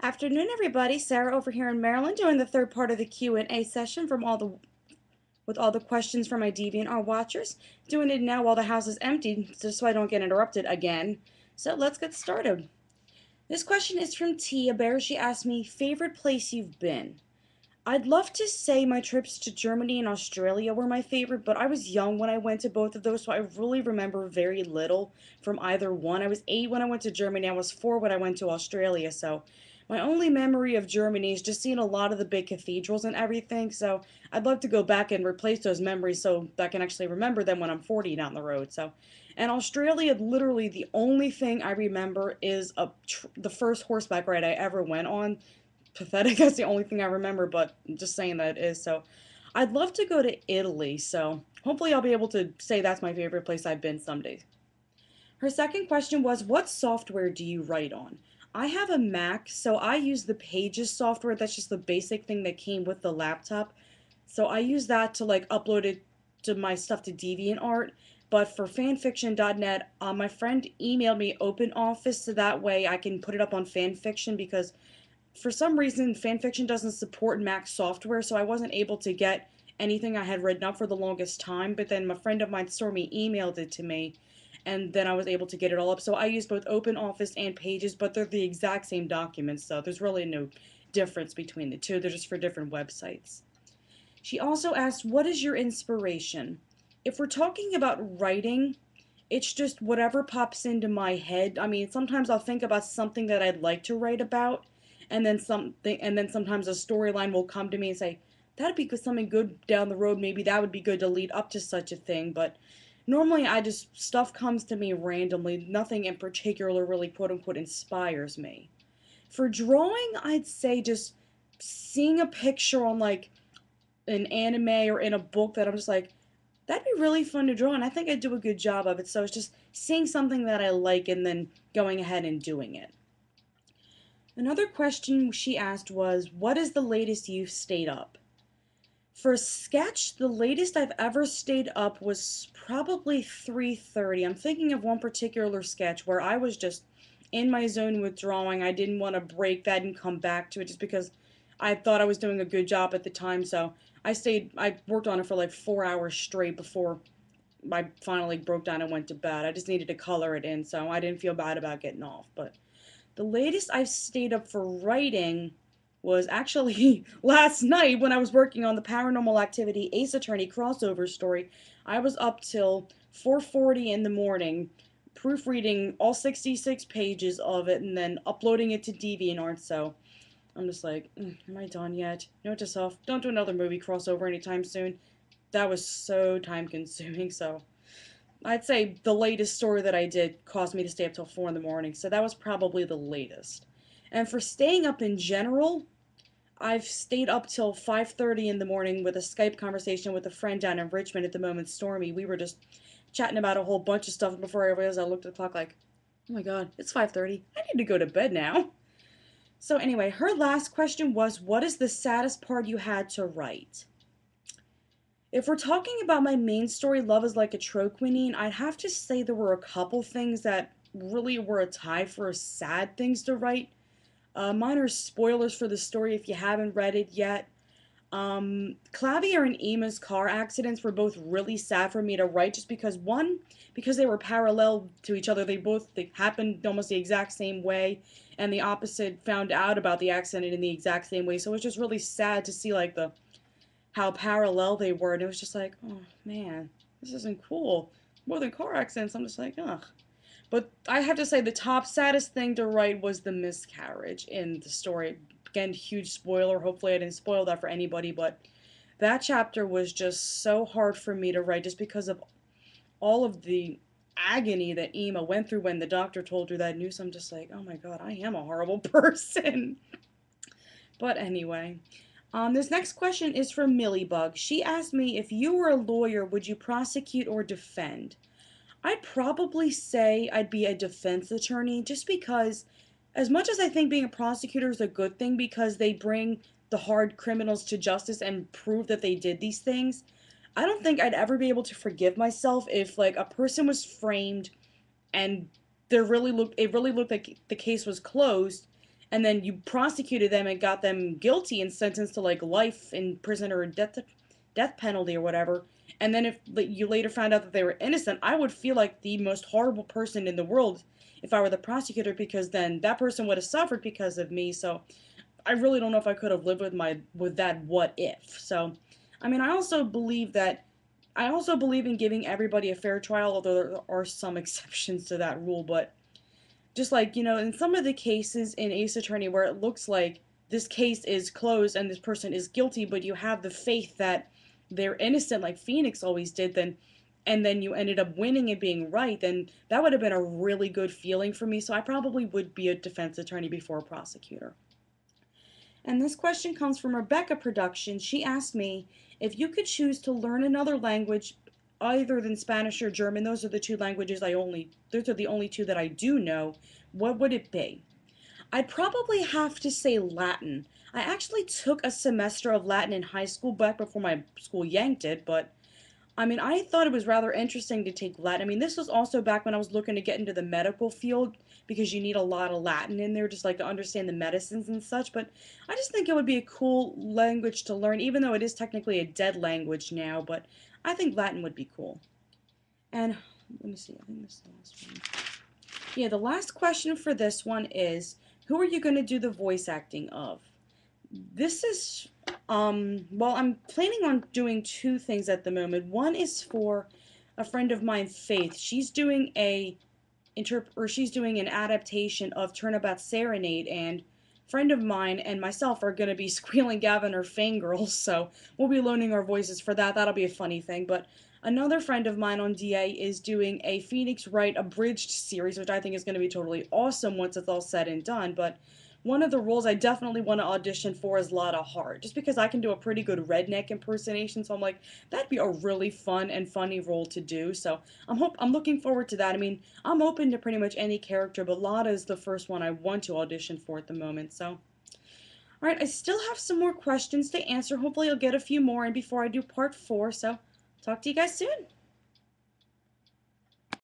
Afternoon, everybody. Sarah over here in Maryland doing the third part of the Q&A session from with all the questions from my DeviantArt watchers. Doing it now while the house is empty, just so I don't get interrupted again. So let's get started. This question is from Tia Bear. She asked me, favorite place you've been? I'd love to say my trips to Germany and Australia were my favorite, but I was young when I went to both of those, so I really remember very little from either one. I was 8 when I went to Germany, I was 4 when I went to Australia, so my only memory of Germany is just seeing a lot of the big cathedrals and everything, so I'd love to go back and replace those memories so I can actually remember them when I'm 40 down the road. So, and Australia, literally the only thing I remember is the first horseback ride I ever went on. Pathetic. That's the only thing I remember, but I'm just saying that it is. So I'd love to go to Italy, so hopefully I'll be able to say that's my favorite place I've been someday. Her second question was, what software do you write on? I have a Mac, so I use the Pages software. That's just the basic thing that came with the laptop. So I use that to like upload it to my stuff to DeviantArt. But for fanfiction.net, my friend emailed me OpenOffice so that way I can put it up on fanfiction because for some reason fanfiction doesn't support Mac software, so I wasn't able to get anything I had written up for the longest time. But then a friend of mine, Stormy, emailed it to me, and then I was able to get it all up. So I use both OpenOffice and Pages, but they're the exact same documents, so there's really no difference between the two. They're just for different websites. She also asked, what is your inspiration? If we're talking about writing, it's just whatever pops into my head. I mean, sometimes I'll think about something that I'd like to write about, and then sometimes a storyline will come to me and say, that'd be something good down the road. Maybe that would be good to lead up to such a thing. But normally, I just stuff comes to me randomly. Nothing in particular really quote unquote inspires me. For drawing, I'd say just seeing a picture on like an anime or in a book that I'm just like, that'd be really fun to draw, and I think I'd do a good job of it. So it's just seeing something that I like and then going ahead and doing it. Another question she asked was, what is the latest you've stayed up? For a sketch, the latest I've ever stayed up was probably 3:30. I'm thinking of one particular sketch where I was just in my zone with drawing. I didn't want to break that and come back to it just because I thought I was doing a good job at the time. So I worked on it for like 4 hours straight before I finally broke down and went to bed. I just needed to color it in, so I didn't feel bad about getting off. But the latest I've stayed up for writing was actually last night when I was working on the Paranormal Activity Ace Attorney crossover story. I was up till 4:40 in the morning proofreading all 66 pages of it and then uploading it to DeviantArt. So I'm just like, am I done yet? Note to self, don't do another movie crossover anytime soon. That was so time consuming. So I'd say the latest story that I did caused me to stay up till 4 in the morning, so that was probably the latest. And for staying up in general, I've stayed up till 5:30 in the morning with a Skype conversation with a friend down in Richmond at the moment, Stormy. We were just chatting about a whole bunch of stuff before I realized I looked at the clock like, oh my god, it's 5:30. I need to go to bed now. So anyway, her last question was, what is the saddest part you had to write? If we're talking about my main story, Love is Like a Trope Queen, I'd have to say there were a couple things that really were a tie for sad things to write. Minor spoilers for the story if you haven't read it yet. Clavier and Emma's car accidents were both really sad for me to write just because one, because they were parallel to each other, they happened almost the exact same way, and the opposite found out about the accident in the exact same way. So it was just really sad to see like the how parallel they were, and it was just like, oh man, this isn't cool. More than car accidents, I'm just like, ugh. But I have to say, the top saddest thing to write was the miscarriage in the story. Again, huge spoiler. Hopefully, I didn't spoil that for anybody, but that chapter was just so hard for me to write just because of all of the agony that Emma went through when the doctor told her that news. I'm just like, oh my god, I am a horrible person. But anyway, this next question is from Millybug. She asked me, if you were a lawyer, would you prosecute or defend? I'd probably say I'd be a defense attorney just because, as much as I think being a prosecutor is a good thing because they bring the hard criminals to justice and prove that they did these things, I don't think I'd ever be able to forgive myself if like a person was framed and it really looked like the case was closed and then you prosecuted them and got them guilty and sentenced to like life in prison or death penalty or whatever, and then if you later found out that they were innocent, I would feel like the most horrible person in the world if I were the prosecutor, because then that person would have suffered because of me. So I really don't know if I could have lived with that what if. So, I mean, I also believe in giving everybody a fair trial, although there are some exceptions to that rule. But just like, in some of the cases in Ace Attorney where it looks like this case is closed and this person is guilty, but you have the faith that they're innocent, like Phoenix always did, and then you ended up winning and being right, then that would have been a really good feeling for me. So I probably would be a defense attorney before a prosecutor. And this question comes from Rebecca Production. She asked me, if you could choose to learn another language other than Spanish or German, those are the only two that I do know, what would it be? I'd probably have to say Latin. I actually took a semester of Latin in high school back before my school yanked it, but I mean, I thought it was rather interesting to take Latin. I mean, this was also back when I was looking to get into the medical field because you need a lot of Latin in there just like to understand the medicines and such. But I just think it would be a cool language to learn, even though it is technically a dead language now. But I think Latin would be cool. And let me see, I think this is the last one. Yeah, the last question for this one is, who are you going to do the voice acting of? This is, well, I'm planning on doing two things at the moment. One is for a friend of mine, Faith. She's doing an adaptation of Turnabout Serenade, and a friend of mine and myself are going to be Squealing Gavin or Fangirls, so we'll be loaning our voices for that. That'll be a funny thing. But another friend of mine on DA is doing a Phoenix Wright abridged series, which I think is going to be totally awesome once it's all said and done. But one of the roles I definitely want to audition for is Lotta Hart, just because I can do a pretty good redneck impersonation. So I'm like, that'd be a really fun and funny role to do. So I'm looking forward to that. I mean, I'm open to pretty much any character, but Lotta is the first one I want to audition for at the moment. So, all right, I still have some more questions to answer. Hopefully, I'll get a few more in before I do part 4. So, talk to you guys soon.